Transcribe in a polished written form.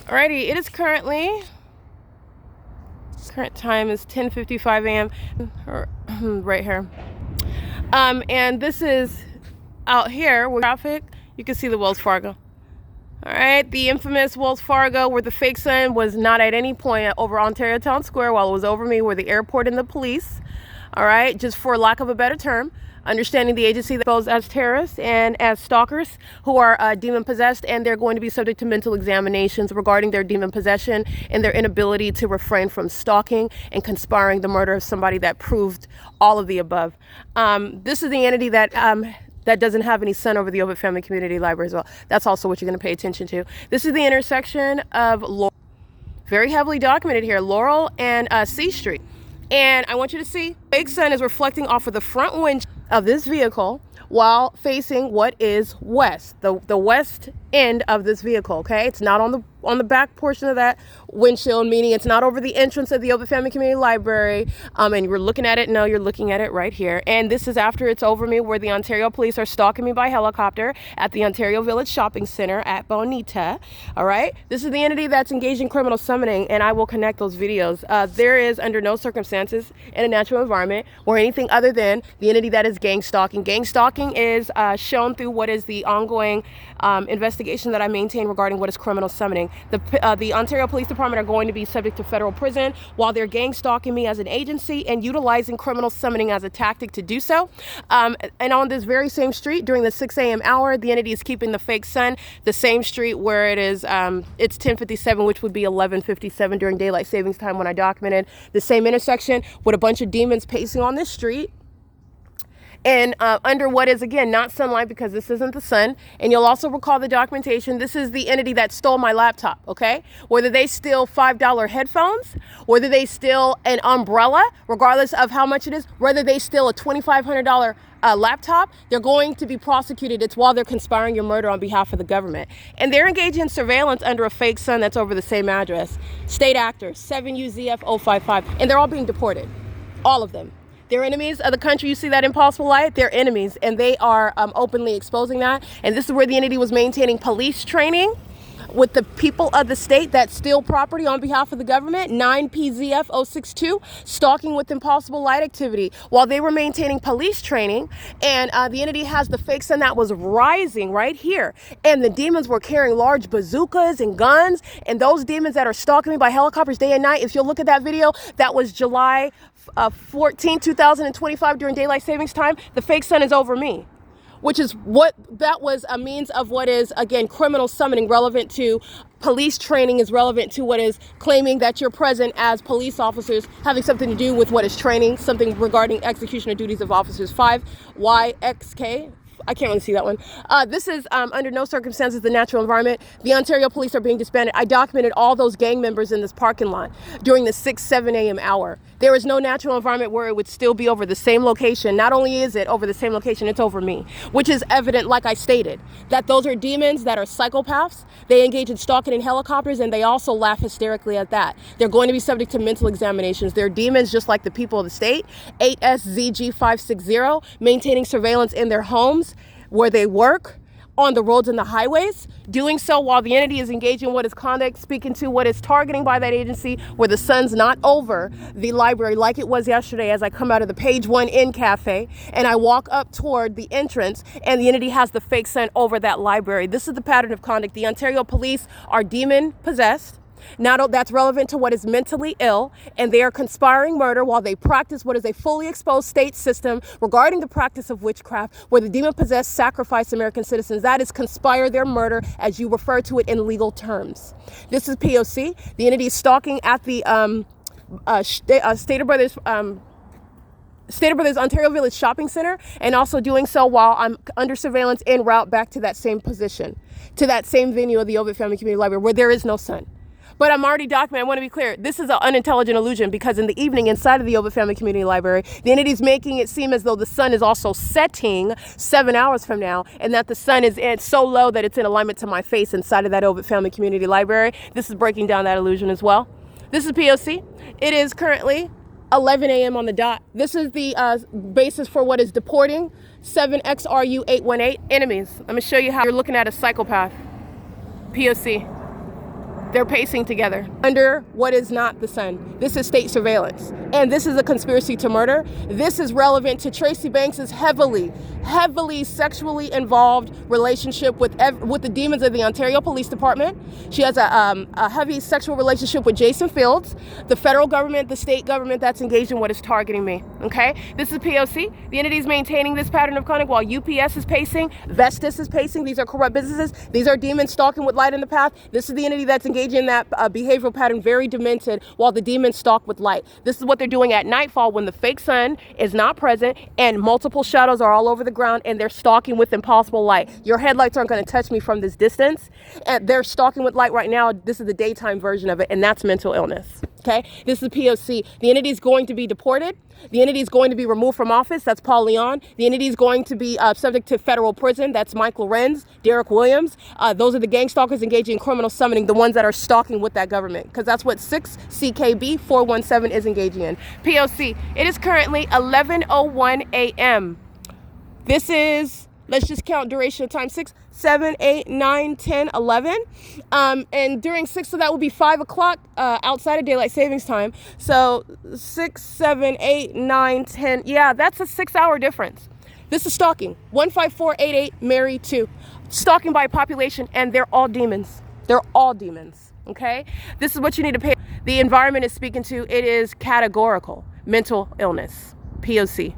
Alrighty, it is current time is 10:55 a.m. right here. And this is out here with traffic. You can see the Wells Fargo. All right, the infamous Wells Fargo, where the fake sun was not at any point over Ontario Town Square, while it was over me, were the airport and the police. All right, just for lack of a better term, understanding the agency that goes as terrorists and as stalkers who are demon possessed, and they're going to be subject to mental examinations regarding their demon possession and their inability to refrain from stalking and conspiring the murder of somebody that proved all of the above. This is the entity that doesn't have any sun over the Ovitt Family Community Library as well. That's also what you're going to pay attention to. This is the intersection of Laurel, very heavily documented here, Laurel and C Street. And I want you to see, fake sun is reflecting off of the front windshield of this vehicle while facing what is west, the west end of this vehicle, okay? It's not on the back portion of that windshield, meaning it's not over the entrance of the Ovitt Family Community Library. And you're looking at it, no, you're looking at it right here. And this is after it's over me, where the Ontario police are stalking me by helicopter at the Ontario Village Shopping Center at Bonita, all right? This is the entity that's engaged in criminal summoning, and I will connect those videos. There is, under no circumstances in a natural environment or anything other than the entity that is gang stalking. Gang stalking is shown through what is the ongoing investigation that I maintain regarding what is criminal summoning. The Ontario Police Department are going to be subject to federal prison while they're gang stalking me as an agency and utilizing criminal summoning as a tactic to do so. And on this very same street during the 6 a.m. hour, the entity is keeping the fake sun, the same street where it is, it's 10:57, which would be 11:57 during daylight savings time when I documented the same intersection with a bunch of demons pacing on this street. And under what is, again, not sunlight, because this isn't the sun. And you'll also recall the documentation. This is the entity that stole my laptop, okay? Whether they steal $5 headphones, whether they steal an umbrella, regardless of how much it is, whether they steal a $2,500 laptop, they're going to be prosecuted. It's while they're conspiring your murder on behalf of the government. And they're engaged in surveillance under a fake sun that's over the same address. State actor, 7UZF055. And they're all being deported. All of them. They're enemies of the country. You see that in possible light? They're enemies, and they are openly exposing that. And this is where the entity was maintaining police training with the people of the state that steal property on behalf of the government, 9PZF062, stalking with impossible light activity, while they were maintaining police training. And the entity has the fake sun that was rising right here. And the demons were carrying large bazookas and guns. And those demons that are stalking me by helicopters day and night, if you'll look at that video, that was July 14, 2025 during daylight savings time, the fake sun is over me. Which is what that was a means of what is, again, criminal summoning, relevant to police training, is relevant to what is claiming that you're present as police officers, having something to do with what is training, something regarding execution of duties of officers. 5YXK. I can't really see that one. This is under no circumstances the natural environment. The Ontario police are being disbanded. I documented all those gang members in this parking lot during the 7 a.m. hour. There is no natural environment where it would still be over the same location. Not only is it over the same location, it's over me, which is evident, like I stated, that those are demons that are psychopaths. They engage in stalking in helicopters, and they also laugh hysterically at that. They're going to be subject to mental examinations. They're demons just like the people of the state. 8SZG560, maintaining surveillance in their homes, where they work, on the roads and the highways, doing so while the entity is engaging in what is conduct, speaking to what is targeting by that agency, where the sun's not over the library like it was yesterday as I come out of the Page One Inn Cafe and I walk up toward the entrance, and the entity has the fake sun over that library. This is the pattern of conduct. The Ontario police are demon possessed. Now that's relevant to what is mentally ill, and they are conspiring murder while they practice what is a fully exposed state system regarding the practice of witchcraft, where the demon-possessed sacrifice American citizens. That is conspire their murder, as you refer to it in legal terms. This is P.O.C. The entity is stalking at the Stater Brothers Ontario Village Shopping Center, and also doing so while I'm under surveillance en route back to that same position, to that same venue of the Ovitt Family Community Library, where there is no sun. But I'm already documenting. I want to be clear. This is an unintelligent illusion, because in the evening inside of the Ovitt Family Community Library, the entity is making it seem as though the sun is also setting 7 hours from now, and that the sun is so low that it's in alignment to my face inside of that Ovitt Family Community Library. This is breaking down that illusion as well. This is P.O.C. It is currently 11 a.m. on the dot. This is the basis for what is deporting 7XRU818 enemies. Let me show you how you're looking at a psychopath. P.O.C. They're pacing together under what is not the sun. This is state surveillance. And this is a conspiracy to murder. This is relevant to Tracy Banks's heavily sexually involved relationship with the demons of the Ontario Police Department. She has a heavy sexual relationship with Jason Fields, the federal government, the state government that's engaged in what is targeting me. Okay? This is P.O.C. The entity is maintaining this pattern of conduct while UPS is pacing, Vestas is pacing. These are corrupt businesses. These are demons stalking with light in the path. This is the entity that's engaged in that behavioral pattern, very demented, while the demons stalk with light. This is what they're doing at nightfall when the fake sun is not present and multiple shadows are all over the ground, and they're stalking with impossible light. Your headlights aren't going to touch me from this distance. And they're stalking with light right now. This is the daytime version of it, and that's mental illness. Okay? This is P.O.C. The entity is going to be deported. The entity is going to be removed from office. That's Paul Leon. The entity is going to be subject to federal prison. That's Mike Lorenz, Derek Williams. Those are the gang stalkers engaging in criminal summoning, the ones that are stalking with that government, because that's what 6 CKB 417 is engaging in. P.O.C. It is currently 11:01 a.m. This is, let's just count duration of time, 6, 7, 8, 9, 10, 11. And during 6, so that will be 5 o'clock outside of daylight savings time. So 6, 7, 8, 9, 10. Yeah, that's a 6-hour difference. This is stalking. 15488 Mary 2. Stalking by population, and they're all demons. They're all demons. Okay? This is what you need to pay. The environment is speaking to. It is categorical mental illness. P.O.C.